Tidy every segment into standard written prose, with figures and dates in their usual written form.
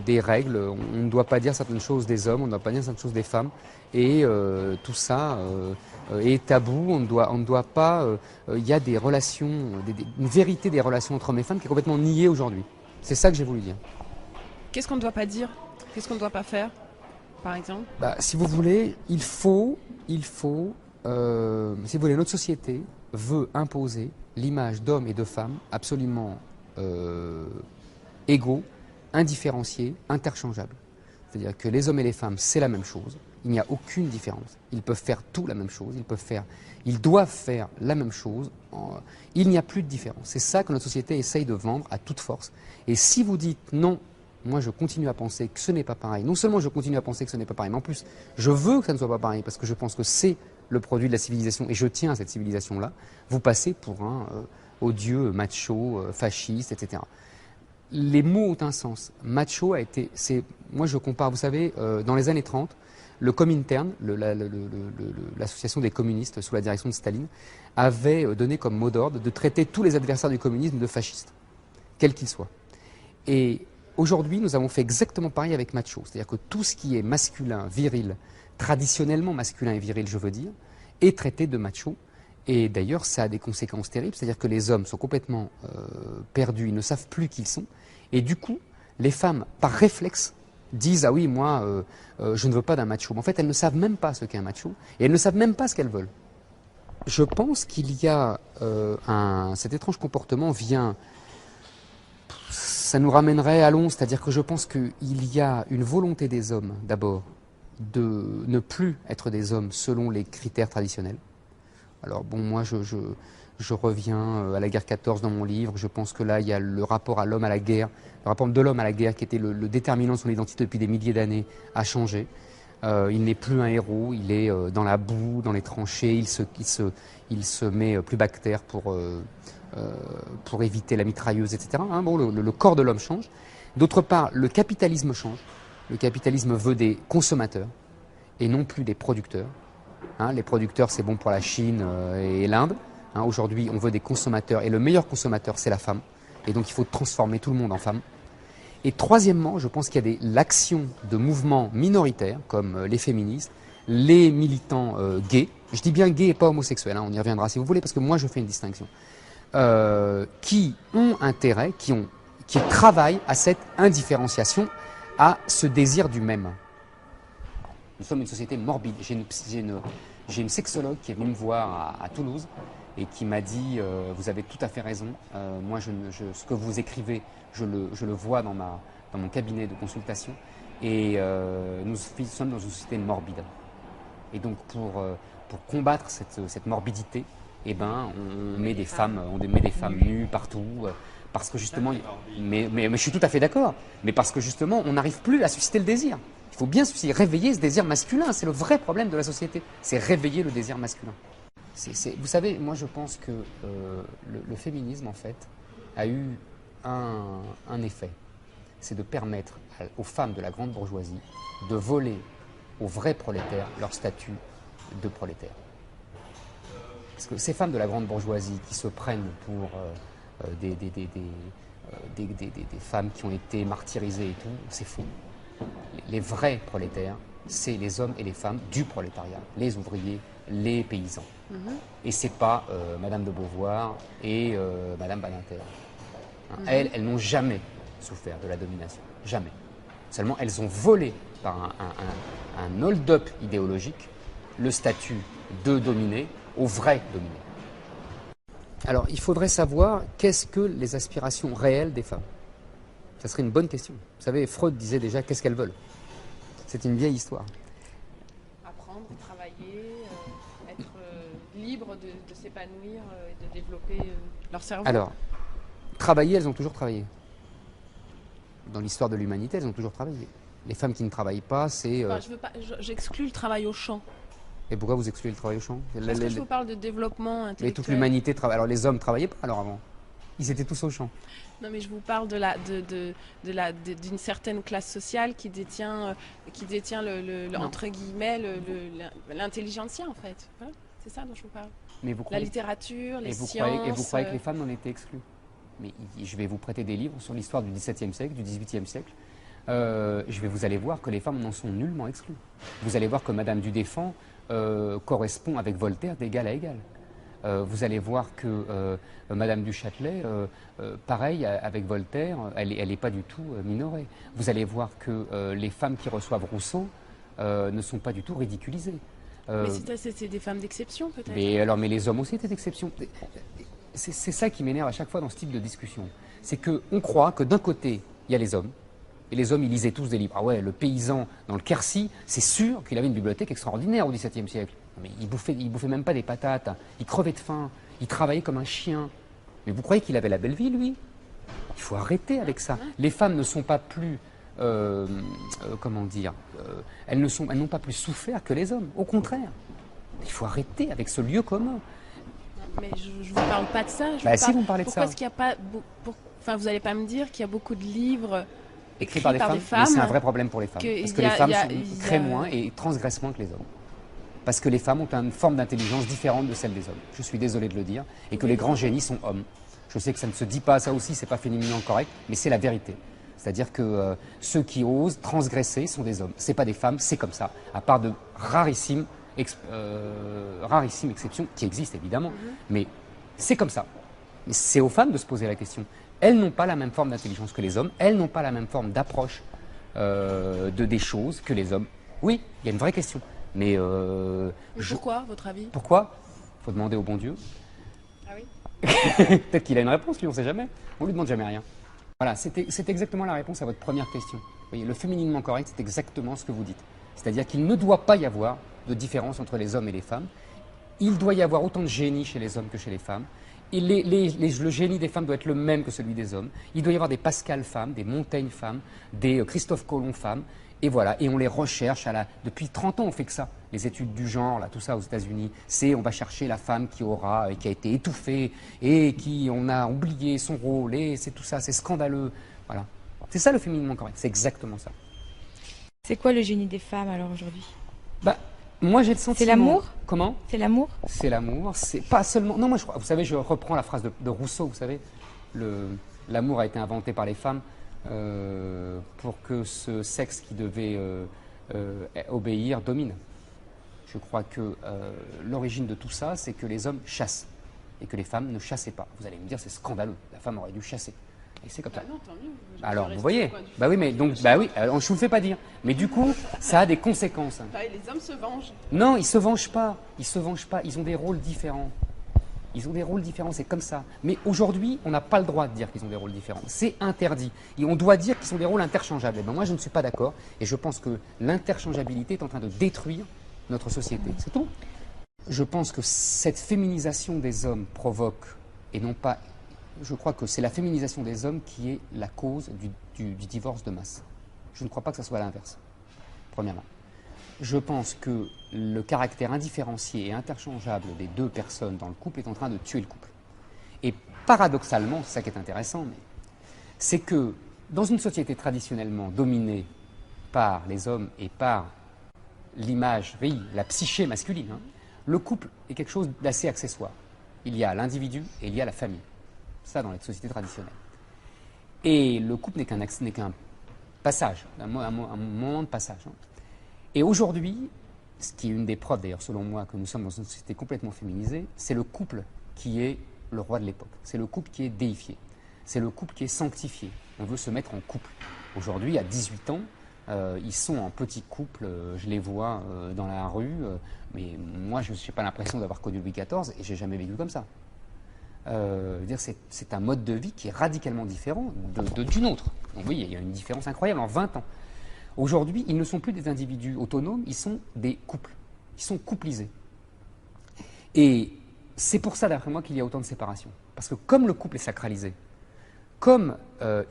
Des règles, on ne doit pas dire certaines choses des hommes, on ne doit pas dire certaines choses des femmes, et tout ça est tabou, on ne doit pas, il y a des relations, une vérité des relations entre hommes et femmes qui est complètement niée aujourd'hui. C'est ça que j'ai voulu dire. Qu'est-ce qu'on ne doit pas dire? Qu'est-ce qu'on ne doit pas faire, par exemple? Bah, si vous voulez, si vous voulez, notre société veut imposer l'image d'hommes et de femmes absolument égaux, indifférenciés, interchangeables. C'est-à-dire que les hommes et les femmes, c'est la même chose. Il n'y a aucune différence. Ils peuvent faire tout la même chose. Ils doivent faire la même chose. Il n'y a plus de différence. C'est ça que notre société essaye de vendre à toute force. Et si vous dites non, moi je continue à penser que ce n'est pas pareil. Non seulement je continue à penser que ce n'est pas pareil, mais en plus je veux que ça ne soit pas pareil parce que je pense que c'est le produit de la civilisation et je tiens à cette civilisation-là. Vous passez pour un odieux macho, fasciste, etc. Les mots ont un sens. Macho a été, moi je compare, vous savez, dans les années 30, le Comintern, l'association des communistes sous la direction de Staline, avait donné comme mot d'ordre de traiter tous les adversaires du communisme de fascistes, quels qu'ils soient. Et aujourd'hui, nous avons fait exactement pareil avec macho, c'est-à-dire que tout ce qui est masculin, viril, traditionnellement masculin et viril, je veux dire, est traité de macho. Et d'ailleurs, ça a des conséquences terribles, c'est-à-dire que les hommes sont complètement perdus, ils ne savent plus qui ils sont. Et du coup, les femmes, par réflexe, disent « Ah oui, moi, je ne veux pas d'un macho ». Mais en fait, elles ne savent même pas ce qu'est un macho, et elles ne savent même pas ce qu'elles veulent. Je pense qu'il y a cet étrange comportement vient, ça nous ramènerait à long, c'est-à-dire que je pense qu'il y a une volonté des hommes, d'abord, de ne plus être des hommes selon les critères traditionnels. Alors bon, moi je reviens à la guerre 14 dans mon livre, je pense que là il y a le rapport à l'homme à la guerre, le rapport de l'homme à la guerre qui était le déterminant de son identité depuis des milliers d'années a changé. Il n'est plus un héros, il est dans la boue, dans les tranchées, il se met plus bactère pour éviter la mitrailleuse, etc. Hein, bon, le corps de l'homme change. D'autre part, le capitalisme change. Le capitalisme veut des consommateurs et non plus des producteurs. Hein, les producteurs, c'est bon pour la Chine et l'Inde. Hein, aujourd'hui, on veut des consommateurs et le meilleur consommateur, c'est la femme. Et donc, il faut transformer tout le monde en femme. Et troisièmement, je pense qu'il y a l'action de mouvements minoritaires, comme les féministes, les militants gays. Je dis bien gays et pas homosexuels, hein, on y reviendra si vous voulez, parce que moi, je fais une distinction. Qui ont intérêt, qui travaillent à cette indifférenciation, à ce désir du même. Nous sommes une société morbide. J'ai une sexologue qui est venue me voir à Toulouse et qui m'a dit vous avez tout à fait raison. Moi, ce que vous écrivez, je le vois dans mon cabinet de consultation. Et nous sommes dans une société morbide. Et donc, pour combattre cette morbidité, eh ben, on met des femmes nues partout. Parce que justement, mais je suis tout à fait d'accord. Mais parce que justement, on n'arrive plus à susciter le désir. Il faut bien réveiller ce désir masculin. C'est le vrai problème de la société. C'est réveiller le désir masculin. Vous savez, moi je pense que le féminisme, en fait, a eu un effet. C'est de permettre aux femmes de la grande bourgeoisie de voler aux vrais prolétaires leur statut de prolétaire. Parce que ces femmes de la grande bourgeoisie qui se prennent pour des femmes qui ont été martyrisées et tout, c'est faux. Les vrais prolétaires, c'est les hommes et les femmes du prolétariat, les ouvriers, les paysans. Et c'est pas Madame de Beauvoir et Madame Badinter. Hein, elles n'ont jamais souffert de la domination, jamais. Seulement, elles ont volé par un hold-up idéologique le statut de dominé aux vrais dominés. Alors, il faudrait savoir qu'est-ce que les aspirations réelles des femmes. Ça serait une bonne question. Vous savez, Freud disait déjà qu'est-ce qu'elles veulent. C'est une vieille histoire. Apprendre, travailler, être libre de s'épanouir et de développer leur cerveau. Alors, travailler, elles ont toujours travaillé. Dans l'histoire de l'humanité, elles ont toujours travaillé. Les femmes qui ne travaillent pas, c'est... J'exclus le travail au champ. Et pourquoi vous excluez le travail au champ? Parce que je vous parle de développement intellectuel. Mais toute l'humanité travaille. Alors les hommes ne travaillaient pas alors avant. Ils étaient tous au champ. Non, mais je vous parle d'une certaine classe sociale qui détient entre guillemets l'intelligentsia en fait. Voilà, c'est ça dont je vous parle. Mais vous croyez... La littérature, les sciences. Et vous croyez que les femmes en étaient exclues? Mais je vais vous prêter des livres sur l'histoire du XVIIe siècle, du XVIIIe siècle, vous allez voir que les femmes n'en sont nullement exclues. Vous allez voir que Madame du Deffand correspond avec Voltaire d'égal à égal. Vous allez voir que Madame du Châtelet, pareil avec Voltaire, elle n'est pas du tout minorée. Vous allez voir que les femmes qui reçoivent Rousseau ne sont pas du tout ridiculisées. Mais c'est des femmes d'exception peut-être. Mais les hommes aussi étaient d'exception. C'est ça qui m'énerve à chaque fois dans ce type de discussion. C'est qu'on croit que d'un côté, il y a les hommes, et les hommes, ils lisaient tous des livres. Ah ouais, le paysan dans le Quercy, c'est sûr qu'il avait une bibliothèque extraordinaire au XVIIe siècle. Mais il bouffait même pas des patates, il crevait de faim, il travaillait comme un chien. Mais vous croyez qu'il avait la belle vie, lui? Il faut arrêter avec ça. Les femmes ne sont pas plus, comment dire, elles n'ont pas plus souffert que les hommes. Au contraire, il faut arrêter avec ce lieu commun. Mais je ne vous parle pas de ça. Si vous me parlez de ça. Pourquoi est-ce qu'il n'y a pas... Enfin, vous n'allez pas me dire qu'il y a beaucoup de livres écrits par des femmes. Mais c'est un vrai problème pour les femmes. Parce que les femmes créent moins et transgressent moins que les hommes. Parce que les femmes ont une forme d'intelligence différente de celle des hommes. Je suis désolé de le dire. Et que les grands génies sont hommes. Je sais que ça ne se dit pas, ça aussi, c'est pas féminin correct, mais c'est la vérité. C'est-à-dire que ceux qui osent transgresser sont des hommes. C'est pas des femmes, c'est comme ça. À part de rarissimes exceptions qui existent évidemment. Mais c'est comme ça. Mais c'est aux femmes de se poser la question. Elles n'ont pas la même forme d'intelligence que les hommes. Elles n'ont pas la même forme d'approche des choses que les hommes. Oui, il y a une vraie question. Mais pourquoi, votre avis? Pourquoi? Il faut demander au bon Dieu. Ah oui. Peut-être qu'il a une réponse, lui, on ne sait jamais. On lui demande jamais rien. Voilà, c'est exactement la réponse à votre première question. Vous voyez, le fémininement correct, c'est exactement ce que vous dites. C'est-à-dire qu'il ne doit pas y avoir de différence entre les hommes et les femmes. Il doit y avoir autant de génie chez les hommes que chez les femmes. Et le génie des femmes doit être le même que celui des hommes. Il doit y avoir des Pascal femmes, des Montaigne femmes, des Christophe Colomb femmes. Et voilà, et on les recherche depuis 30 ans, on fait que ça. Les études du genre, là, tout ça aux États-Unis, on va chercher la femme qui a été étouffée et on a oublié son rôle, et c'est tout ça, c'est scandaleux. Voilà. C'est ça le fémininement correct, c'est exactement ça. C'est quoi le génie des femmes alors aujourd'hui? Moi j'ai le sentiment... C'est l'amour? Comment? C'est l'amour? C'est l'amour, c'est pas seulement... Non, moi je crois, vous savez, je reprends la phrase de Rousseau, vous savez, l'amour a été inventé par les femmes pour que ce sexe qui devait obéir domine. Je crois que l'origine de tout ça, c'est que les hommes chassent et que les femmes ne chassaient pas. Vous allez me dire, c'est scandaleux, la femme aurait dû chasser. Et c'est comme ça. Non, tant mieux. Alors, vous voyez, oui, mais donc, oui, je ne vous le fais pas dire. Mais du coup, ça a des conséquences. Les hommes se vengent. Non, ils se vengent pas. Ils se vengent pas. Ils ont des rôles différents. Ils ont des rôles différents, c'est comme ça. Mais aujourd'hui, on n'a pas le droit de dire qu'ils ont des rôles différents. C'est interdit. Et on doit dire qu'ils sont des rôles interchangeables. Et ben moi, je ne suis pas d'accord. Et je pense que l'interchangeabilité est en train de détruire notre société. C'est tout. Je pense que cette féminisation des hommes provoque, et non pas... Je crois que c'est la féminisation des hommes qui est la cause du divorce de masse. Je ne crois pas que ça soit l'inverse, premièrement. Je pense que le caractère indifférencié et interchangeable des deux personnes dans le couple est en train de tuer le couple. Et paradoxalement, c'est ça qui est intéressant, c'est que dans une société traditionnellement dominée par les hommes et par l'image, oui, la psyché masculine, le couple est quelque chose d'assez accessoire. Il y a l'individu et il y a la famille. Ça dans les sociétés traditionnelles. Et le couple n'est qu'un passage, un moment de passage. Et aujourd'hui, ce qui est une des preuves d'ailleurs selon moi que nous sommes dans une société complètement féminisée, c'est le couple qui est le roi de l'époque. C'est le couple qui est déifié. C'est le couple qui est sanctifié. On veut se mettre en couple. Aujourd'hui, à 18 ans, ils sont en petit couple, je les vois dans la rue, mais moi je n'ai pas l'impression d'avoir connu Louis XIV et j'ai jamais vécu comme ça. C'est un mode de vie qui est radicalement différent du nôtre. Donc oui, il y a une différence incroyable en 20 ans. Aujourd'hui, ils ne sont plus des individus autonomes, ils sont des couples. Ils sont couplisés. Et c'est pour ça, d'après moi, qu'il y a autant de séparation. Parce que comme le couple est sacralisé, comme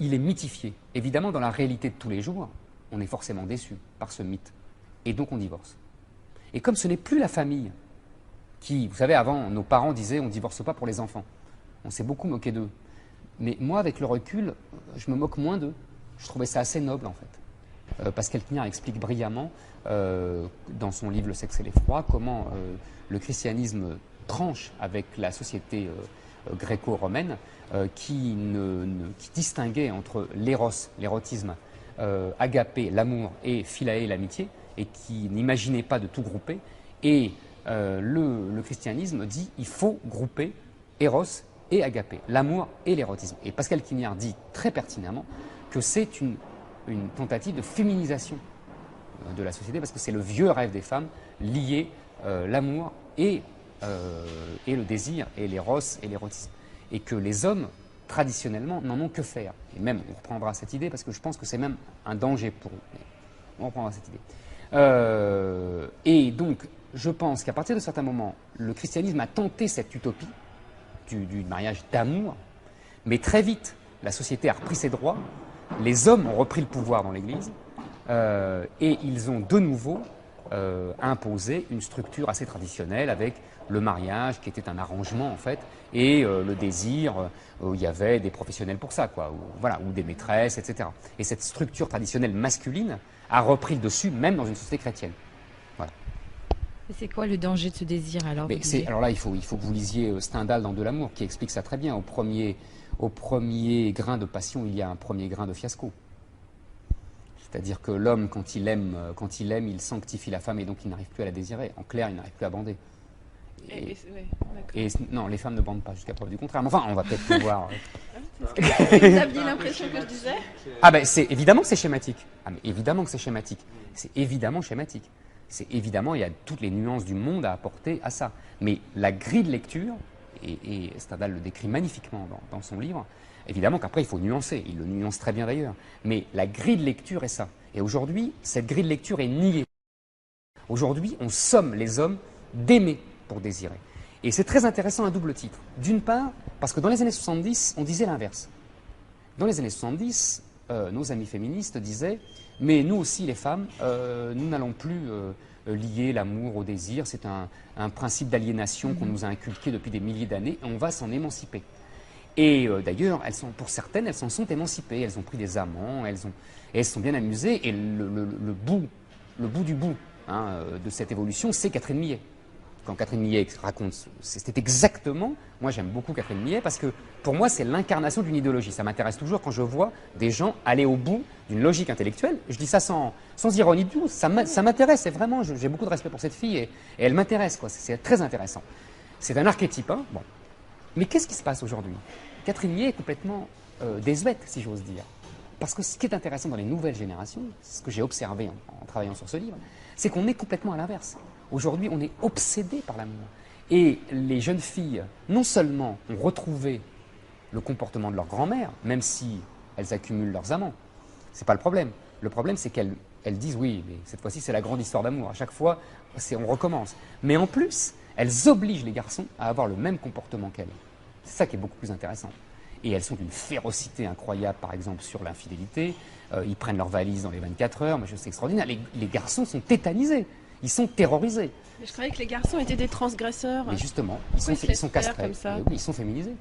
il est mythifié, évidemment, dans la réalité de tous les jours, on est forcément déçu par ce mythe. Et donc on divorce. Et comme ce n'est plus la famille qui, vous savez, avant, nos parents disaient on ne divorce pas pour les enfants. On s'est beaucoup moqué d'eux. Mais moi, avec le recul, je me moque moins d'eux. Je trouvais ça assez noble, en fait. Pascal Quignard explique brillamment, dans son livre Le sexe et l'effroi, comment le christianisme tranche avec la société gréco-romaine qui distinguait entre l'érotisme agapé, l'amour, et philae, l'amitié, et qui n'imaginait pas de tout grouper. Et le christianisme dit il faut grouper Eros et agapé, l'amour et l'érotisme. Et Pascal Quignard dit très pertinemment que c'est une tentative de féminisation de la société, parce que c'est le vieux rêve des femmes, lier l'amour et le désir, et l'éros et l'érotisme. Et que les hommes, traditionnellement, n'en ont que faire. Et même, on reprendra cette idée, parce que je pense que c'est même un danger pour eux. On reprendra cette idée. Et donc, je pense qu'à partir de certains moments, le christianisme a tenté cette utopie du mariage d'amour, mais très vite, la société a repris ses droits, les hommes ont repris le pouvoir dans l'Église, et ils ont de nouveau imposé une structure assez traditionnelle avec le mariage qui était un arrangement en fait, et le désir, où il y avait des professionnels pour ça, quoi, ou des maîtresses, etc. Et cette structure traditionnelle masculine a repris le dessus, même dans une société chrétienne. Voilà. Et c'est quoi le danger de ce désir alors? Alors là, il faut que vous lisiez Stendhal dans De l'amour, qui explique ça très bien. Au premier grain de passion, il y a un premier grain de fiasco. C'est-à-dire que l'homme, quand il aime, il sanctifie la femme et donc il n'arrive plus à la désirer. En clair, il n'arrive plus à bander. Non, les femmes ne bandent pas jusqu'à preuve du contraire. Mais enfin, on va peut-être pouvoir... Vous aviez l'impression que je disais? Ah ben, évidemment que c'est schématique. Ah, mais évidemment que c'est schématique. C'est évidemment schématique. C'est évidemment, il y a toutes les nuances du monde à apporter à ça. Mais la grille de lecture, et Stendhal le décrit magnifiquement dans son livre, évidemment qu'après il faut nuancer, il le nuance très bien d'ailleurs, mais la grille de lecture est ça. Et aujourd'hui, cette grille de lecture est niée. Aujourd'hui, on somme les hommes d'aimer pour désirer. Et c'est très intéressant à double titre. D'une part, parce que dans les années 70, on disait l'inverse. Dans les années 70, nos amis féministes disaient « Mais nous aussi, les femmes, nous n'allons plus lier l'amour au désir. C'est un principe d'aliénation qu'on nous a inculqué depuis des milliers d'années et on va s'en émanciper. » Et d'ailleurs, pour certaines, elles s'en sont émancipées. Elles ont pris des amants, elles se sont bien amusées. Et le bout du bout de cette évolution, c'est Catherine Millet. Quand Catherine Millet raconte, c'était exactement... Moi, j'aime beaucoup Catherine Millet parce que, pour moi, c'est l'incarnation d'une idéologie. Ça m'intéresse toujours quand je vois des gens aller au bout d'une logique intellectuelle. Je dis ça sans ironie du tout. Ça m'intéresse. C'est vraiment... J'ai beaucoup de respect pour cette fille et elle m'intéresse, quoi. C'est très intéressant. C'est un archétype, hein. Bon. Mais qu'est-ce qui se passe aujourd'hui? Catherine Millet est complètement désuète, si j'ose dire. Parce que ce qui est intéressant dans les nouvelles générations, ce que j'ai observé en travaillant sur ce livre, c'est qu'on est complètement à l'inverse. Aujourd'hui, on est obsédé par l'amour. Et les jeunes filles, non seulement ont retrouvé le comportement de leur grand-mère, même si elles accumulent leurs amants, c'est pas le problème. Le problème, c'est qu'elles disent oui, mais cette fois-ci, c'est la grande histoire d'amour. À chaque fois, on recommence. Mais en plus, elles obligent les garçons à avoir le même comportement qu'elles. C'est ça qui est beaucoup plus intéressant. Et elles sont d'une férocité incroyable, par exemple, sur l'infidélité. Ils prennent leurs valises dans les 24 heures, mais c'est extraordinaire. Les garçons sont tétanisés, ils sont terrorisés. Mais je croyais que les garçons étaient des transgresseurs. Mais justement, ils sont castrés. Comme ça. Oui, ils sont féminisés.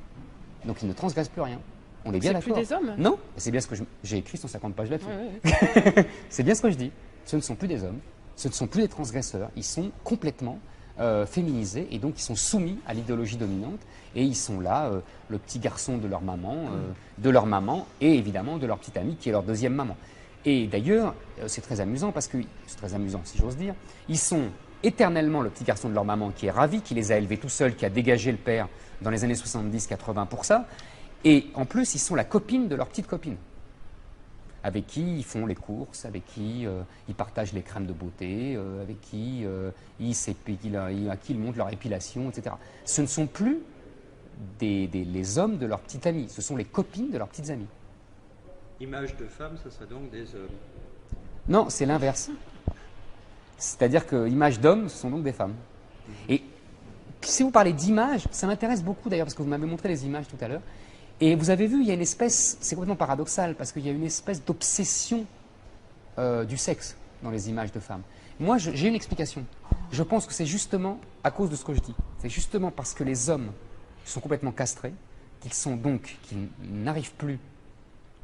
Donc ils ne transgressent plus rien. On est bien d'accord. C'est plus des hommes? Non, c'est bien ce que j'ai écrit 150 pages là-dessus. Ouais. C'est bien ce que je dis. Ce ne sont plus des hommes, ce ne sont plus des transgresseurs. Ils sont complètement féminisés et donc ils sont soumis à l'idéologie dominante et ils sont là, le petit garçon de leur maman et évidemment de leur petite amie qui est leur deuxième maman. Et d'ailleurs, c'est très amusant parce que, c'est très amusant si j'ose dire, ils sont éternellement le petit garçon de leur maman qui est ravi, qui les a élevés tout seul, qui a dégagé le père dans les années 70-80 pour ça, et en plus ils sont la copine de leur petite copine, avec qui ils font les courses, avec qui ils partagent les crèmes de beauté, avec qui à qui ils montrent leur épilation, etc. Ce ne sont plus les hommes de leur petite amie, ce sont les copines de leurs petites amies. Image de femme, ça serait donc des hommes. Non, c'est l'inverse. C'est-à-dire que image d'hommes, ce sont donc des femmes. Et si vous parlez d'image, ça m'intéresse beaucoup d'ailleurs, parce que vous m'avez montré les images tout à l'heure. Et vous avez vu, il y a une espèce, c'est complètement paradoxal, parce qu'il y a une espèce d'obsession du sexe dans les images de femmes. Moi, j'ai une explication. Je pense que c'est justement à cause de ce que je dis. C'est justement parce que les hommes sont complètement castrés, qu'ils n'arrivent plus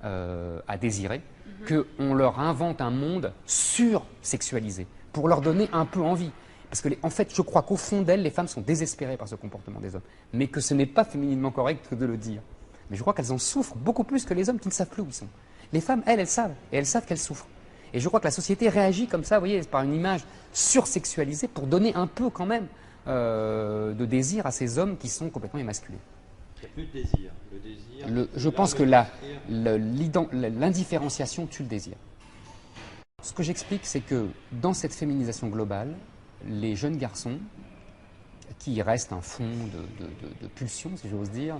à désirer, qu'on leur invente un monde sursexualisé, pour leur donner un peu envie. Parce que, en fait, je crois qu'au fond d'elles, les femmes sont désespérées par ce comportement des hommes, mais que ce n'est pas fémininement correct de le dire. Mais je crois qu'elles en souffrent beaucoup plus que les hommes qui ne savent plus où ils sont. Les femmes, elles savent, et elles savent qu'elles souffrent. Et je crois que la société réagit comme ça, vous voyez, par une image sursexualisée pour donner un peu quand même de désir à ces hommes qui sont complètement émasculés. Il n'y a plus de désir. Le désir. Je pense que l'indifférenciation tue le désir. Ce que j'explique, c'est que dans cette féminisation globale, les jeunes garçons, qui restent un fond de pulsion, si j'ose dire,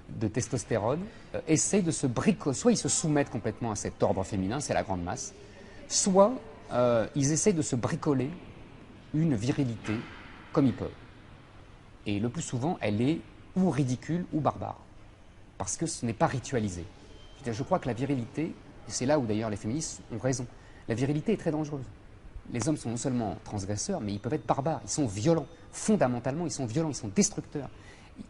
de testostérone, essayent de se bricoler. Soit ils se soumettent complètement à cet ordre féminin, c'est la grande masse, soit ils essayent de se bricoler une virilité comme ils peuvent. Et le plus souvent, elle est ou ridicule ou barbare, parce que ce n'est pas ritualisé. Je crois que la virilité, et c'est là où d'ailleurs les féministes ont raison, la virilité est très dangereuse. Les hommes sont non seulement transgresseurs, mais ils peuvent être barbares, ils sont violents. Fondamentalement, ils sont violents, ils sont destructeurs.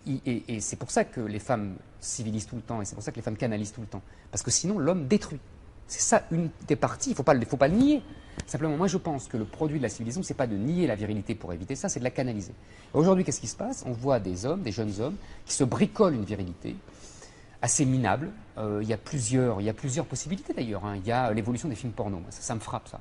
Et c'est pour ça que les femmes civilisent tout le temps, et c'est pour ça que les femmes canalisent tout le temps. Parce que sinon, l'homme détruit. C'est ça une des parties, il ne faut pas le nier. Simplement, moi je pense que le produit de la civilisation, ce n'est pas de nier la virilité pour éviter ça, c'est de la canaliser. Aujourd'hui, qu'est-ce qui se passe? On voit des hommes, des jeunes hommes, qui se bricolent une virilité assez minable. Il y a plusieurs possibilités d'ailleurs. Il y a l'évolution des films porno. Ça me frappe, ça.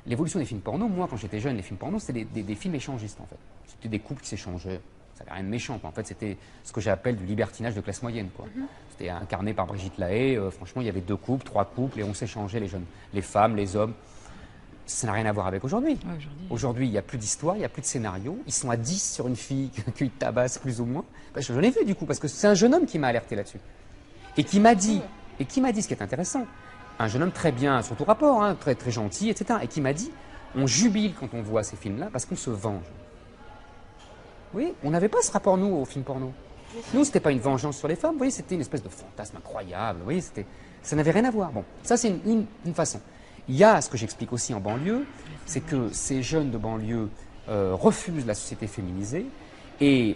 L'évolution des films porno, moi, quand j'étais jeune, les films porno, c'était des films échangistes, en fait. C'était des couples qui s'échangeaient. Ça n'avait rien de méchant, quoi. En fait, c'était ce que j'appelle du libertinage de classe moyenne, quoi. C'était incarné par Brigitte Lahaie. Franchement, il y avait 2 couples, 3 couples, et on s'échangeait, les femmes, les hommes. Ça n'a rien à voir avec aujourd'hui. Aujourd'hui, il n'y a plus d'histoire, il n'y a plus de scénario. Ils sont à 10 sur une fille qu'ils tabassent plus ou moins. Je l'ai vu, du coup, parce que c'est un jeune homme qui m'a alerté là-dessus. Et qui m'a dit ce qui est intéressant, un jeune homme très bien sur tout rapport, hein, très, très gentil, etc. Et qui m'a dit, on jubile quand on voit ces films-là parce qu'on se venge. Oui, on n'avait pas ce rapport, nous, aux films porno. Nous, c'était pas une vengeance sur les femmes, vous voyez, c'était une espèce de fantasme incroyable, vous voyez, ça n'avait rien à voir. Bon, ça c'est une façon. Il y a ce que j'explique aussi en banlieue, c'est que ces jeunes de banlieue refusent la société féminisée, et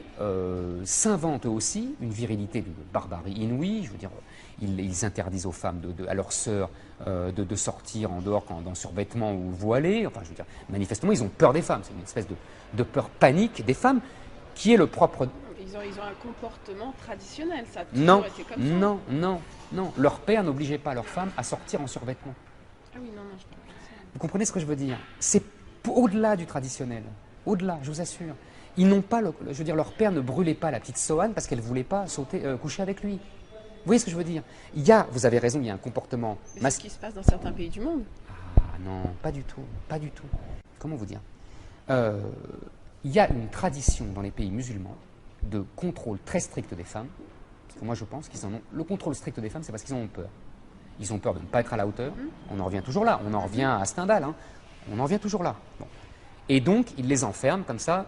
s'inventent aussi une virilité d'une barbarie inouïe. Je veux dire, ils interdisent aux femmes, à leurs sœurs, de sortir en dehors dans survêtement ou voilé. Enfin, je veux dire, manifestement, ils ont peur des femmes. C'est une espèce de peur panique des femmes qui est le propre... Ils ont un comportement traditionnel, ça a Non, toujours été comme ça. non. Leur père n'obligeait pas leurs femmes à sortir en survêtement. Ah oui, non, je parle pas de ça. Vous comprenez ce que je veux dire? C'est au-delà du traditionnel. Au-delà, je vous assure. Ils n'ont pas, je veux dire, leur père ne brûlait pas la petite Sohan parce qu'elle ne voulait pas coucher avec lui. Vous voyez ce que je veux dire? Vous avez raison, il y a un comportement... C'est ce qui se passe dans certains pays du monde. Ah non, pas du tout, pas du tout. Comment vous dire? Il y a une tradition dans les pays musulmans de contrôle très strict des femmes. Parce que moi je pense qu'ils en ont... Le contrôle strict des femmes, c'est parce qu'ils en ont peur. Ils ont peur de ne pas être à la hauteur. On en revient toujours là, on en revient à Stendhal. Hein. On en revient toujours là. Bon. Et donc, ils les enferment comme ça.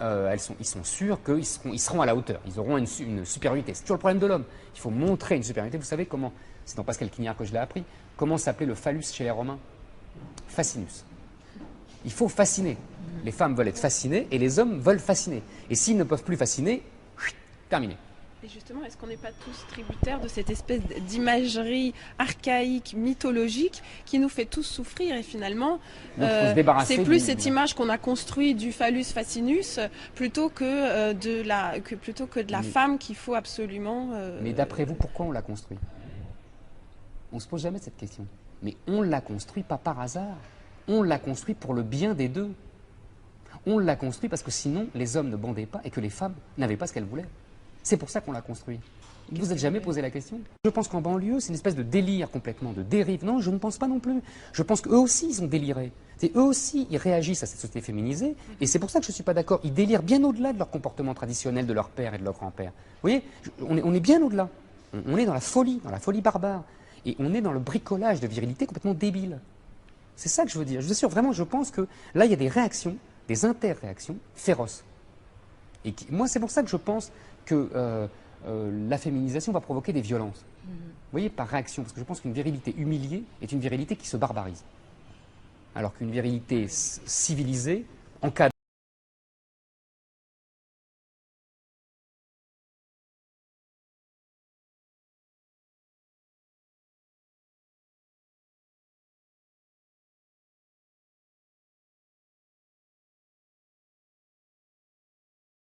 Ils sont sûrs qu'ils seront à la hauteur, ils auront une supériorité. C'est toujours le problème de l'homme. Il faut montrer une supériorité. Vous savez comment, c'est dans Pascal Quignard que je l'ai appris, comment s'appelait le phallus chez les Romains? Fascinus. Il faut fasciner. Les femmes veulent être fascinées et les hommes veulent fasciner. Et s'ils ne peuvent plus fasciner, terminé. Et justement, est-ce qu'on n'est pas tous tributaires de cette espèce d'imagerie archaïque, mythologique, qui nous fait tous souffrir? Et finalement, c'est plus cette image qu'on a construite du phallus fascinus plutôt que de la femme qu'il faut absolument... Mais d'après vous, pourquoi on l'a construit? On ne se pose jamais cette question. Mais on l'a construit pas par hasard. On l'a construit pour le bien des deux. On l'a construit parce que sinon, les hommes ne bandaient pas et que les femmes n'avaient pas ce qu'elles voulaient. C'est pour ça qu'on l'a construit. Vous ne vous êtes jamais posé la question? Je pense qu'en banlieue, c'est une espèce de délire complètement, de dérive. Non, je ne pense pas non plus. Je pense qu'eux aussi, ils ont déliré. Eux aussi, ils réagissent à cette société féminisée. Et c'est pour ça que je ne suis pas d'accord. Ils délirent bien au-delà de leur comportement traditionnel de leur père et de leur grand-père. Vous voyez, on est bien au-delà. On est dans la folie barbare. Et on est dans le bricolage de virilité complètement débile. C'est ça que je veux dire. Je vous assure, vraiment, je pense que là, il y a des réactions, des interréactions féroces. Et moi, c'est pour ça que je pense que la féminisation va provoquer des violences. Vous voyez, par réaction. Parce que je pense qu'une virilité humiliée est une virilité qui se barbarise. Alors qu'une virilité civilisée, en cas